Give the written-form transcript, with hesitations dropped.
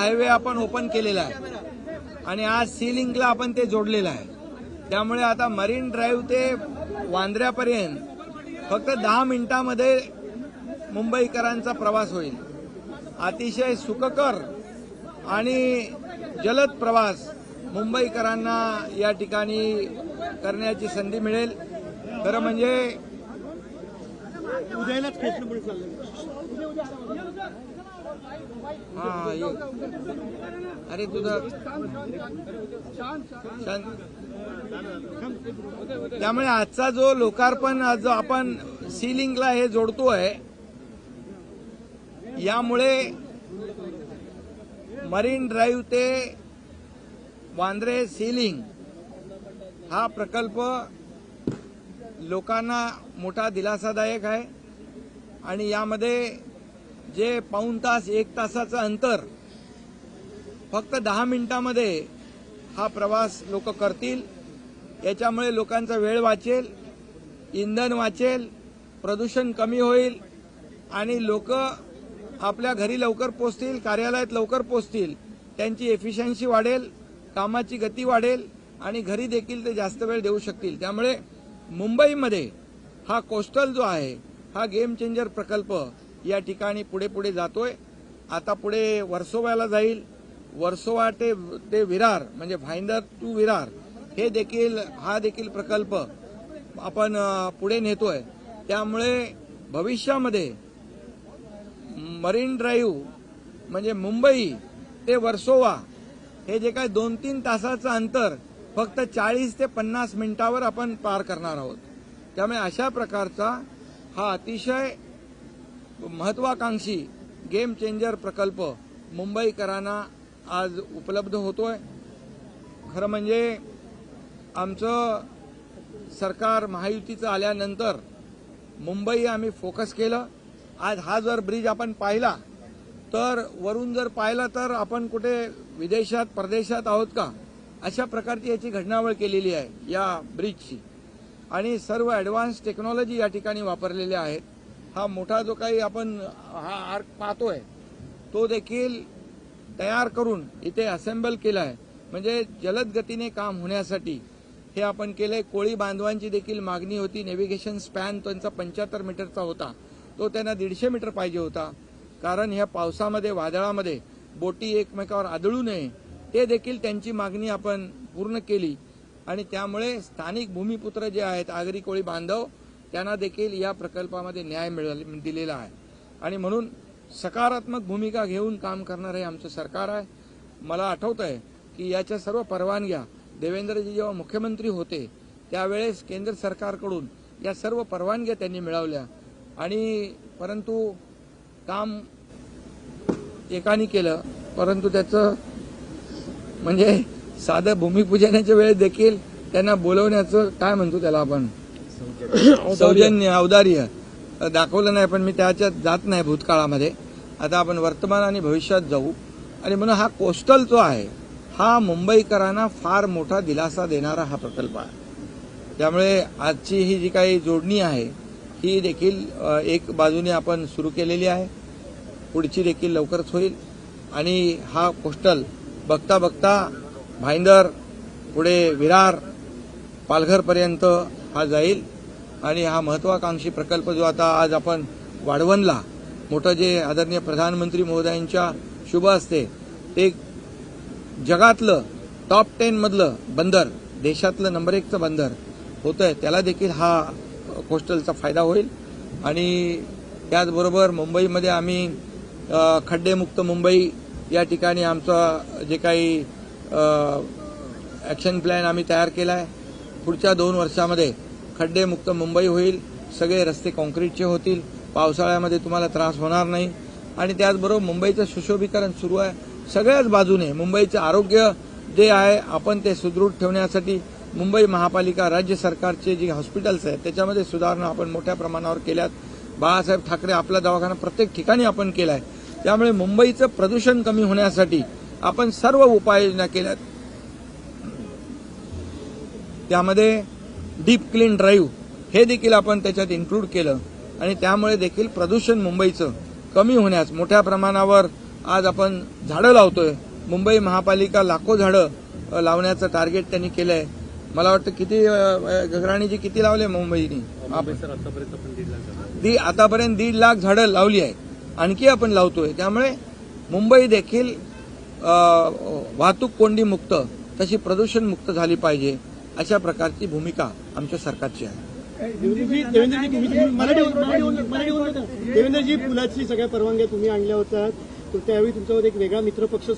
Highway आपण open केलेला आहे आणि आज सी लिंकला आपण ते जोडलेलं आहे. त्यामुळे आता मरीन ड्राईव्ह ते वांद्र्यापर्यंत फक्त 10 मिनिटांमध्ये मुंबईकरांचा प्रवास होईल. अतिशय सुखकर आणि जलद प्रवास मुंबईकरांना या ठिकाणी करण्याची संधी मिळेल. खरं म्हणजे उद्यालाच फेसबुक चाललंय. अरे तुझं त्यामुळे आजचा जो लोकार्पण जो आपण सी लिंकला हे जोडतोय, यामुळे मरीन ड्राईव्ह ते वांद्रे सी लिंक हा प्रकल्प लोकांना मोठा दिलासादायक आहे. आणि यामध्ये जे पाऊण तास 1 तासाचं अंतर फक्त 10 मिनिटांमध्ये हा प्रवास लोक करतील. याच्यामुळे लोकांचा वेळ वाचेल, इंधन वाचेल, प्रदूषण कमी होईल आणि लोक आपल्या घरी लवकर पोहोचतील, कार्यालयात लवकर पोहोचतील, त्यांची एफिशियन्सी वाढेल, कामाची गती वाढेल आणि घरी देखील ते जास्त वेळ देऊ शकतील. त्यामुळे मुंबईमध्ये हा कोस्टल जो आहे हा गेम चेंजर प्रकल्प या ठिकाणी पुढे पुढे जातोय. आता पुढे वर्सोवाला जाईल. वर्सोवा ते विरार म्हणजे भाईंदर टू विरार हा देखील प्रकल्प आपण पुढे नेतोय. त्यामुळे भविष्यामध्ये मरीन ड्राईव्ह म्हणजे मुंबई ते वर्सोवा हे जे काही 2-3 तासाचं अंतर फक्त 40 ते 50 मिनिटावर आपण पार करणार आहोत. त्यामुळे अशा प्रकारचा हा अतिशय महत्वाकांक्षी गेम चेंजर प्रकल्प मुंबईकरांना आज उपलब्ध होतोय. खरं म्हणजे आमचं सरकार महायुतीचं आल्यानंतर मुंबई आम्ही फोकस केलं. आज हा जर ब्रिज आपण पाहिला तर वरून जर पाहिला तर आपण कुठे विदेशात परदेशात आहोत का अशा प्रकारची याची घडणावळ केलेली आहे या ब्रिजची. आणि सर्व ॲडव्हान्स टेक्नॉलॉजी या ठिकाणी वापरलेल्या आहेत. हा मोठा जो काही आपण हा आर्क पाहतोय तो देखील तयार करून इथे असेंबल केला आहे. म्हणजे जलद गतीने काम होण्यासाठी हे आपण केलंय. कोळी बांधवांची देखील मागणी होती. नेव्हिगेशन स्पॅन त्यांचा 75 मीटरचा होता, तो त्यांना 150 मीटर पाहिजे होता. कारण ह्या पावसामध्ये वादळामध्ये बोटी एकमेकावर आदळू नये ते देखील त्यांची मागणी आपण पूर्ण केली. आणि त्यामुळे स्थानिक भूमिपुत्र जे आहेत आगरी कोळी बांधव त्यांना देखील या प्रकल्पामध्ये न्याय दिलेला आहे. आणि म्हणून सकारात्मक भूमिका घेऊन काम करणारे आमचं सरकार आहे. मला आठवत आहे की याच्या सर्व परवानग्या देवेंद्रजी जेव्हा मुख्यमंत्री होते त्यावेळेस केंद्र सरकारकडून या सर्व परवानग्या त्यांनी मिळवल्या. आणि परंतु काम एकाने केलं, परंतु त्याचं म्हणजे साधं भूमिपूजनाच्या वेळेस देखील त्यांना बोलवण्याचं काय म्हणतो त्याला आपण सौजन्य औदार्य दाखवलं नाही. पण मी त्याच्यात जात नाही भूतकाळामध्ये. आता आपण वर्तमान आणि भविष्यात जाऊ. आणि म्हणून हा कोस्टल जो आहे हा मुंबईकरांना फार मोठा दिलासा देणारा हा प्रकल्प आहे. त्यामुळे आजची ही जी काही जोडणी आहे ही देखील एक बाजूने आपण सुरू केलेली आहे. पुढची देखील लवकरच होईल. आणि हा कोस्टल बघता बघता भाईंदर पुढे विरार पालघरपर्यंत हा जाईल. आणि हा महत्वाकांक्षी प्रकल्प जो आता आज आपण वाढवणला मोठं जे आदरणीय प्रधानमंत्री महोदयांच्या शुभ हस्ते ते जगातलं टॉप 10 मधलं बंदर, देशातलं नंबर 1चं बंदर होतंय, त्याला देखील हा कोस्टलचा फायदा होईल. आणि त्याचबरोबर मुंबईमध्ये आम्ही खड्डेमुक्त मुंबई या ठिकाणी आमचा जे काही ॲक्शन प्लॅन आम्ही तयार केला आहे. पुढच्या 2 वर्षामध्ये खड्डेमुक्त मुंबई होईल. सगळे रस्ते कॉन्क्रीटचे होतील. पावसाळ्यामध्ये तुम्हाला त्रास होणार नाही. आणि त्याचबरोबर मुंबईचं सुशोभीकरण सुरू आहे. सगळ्याच बाजूने मुंबईचं आरोग्य जे आहे आपण ते सुदृढ ठेवण्यासाठी मुंबई महापालिका राज्य सरकारचे जे हॉस्पिटल्स आहेत त्याच्यामध्ये सुधारणा आपण मोठ्या प्रमाणावर केल्यात. बाळासाहेब ठाकरे आपला दवाखाना प्रत्येक ठिकाणी आपण केला आहे. त्यामुळे मुंबईचं प्रदूषण कमी होण्यासाठी आपण सर्व उपाययोजना केल्यात. त्यामध्ये डीप क्लीन ड्राईव्ह हे देखील आपण त्याच्यात इन्क्लूड केलं. आणि त्यामुळे देखील प्रदूषण मुंबईचं कमी होण्यास मोठ्या प्रमाणावर आज आपण झाडं लावतोय. मुंबई महापालिका लाखो झाडं लावण्याचं टार्गेट त्यांनी केलंय. मला वाटतं किती गगराणीजी किती लावले मुंबईने? आतापर्यंत 1.5 लाख झाडं लावली आहेत. आणखी आपण लावतोय. त्यामुळे मुंबई देखील वाहतूक कोंडी मुक्त तशी प्रदूषण मुक्त झाली पाहिजे अशा प्रकारची भूमिका आमच्या सरकारची आहे. देवेंद्रजी, पुलाची सगळ्या परवानग्या तुम्ही आणल्या होत्या, त्यावेळी तुमच्यावर एक वेगळा मित्रपक्ष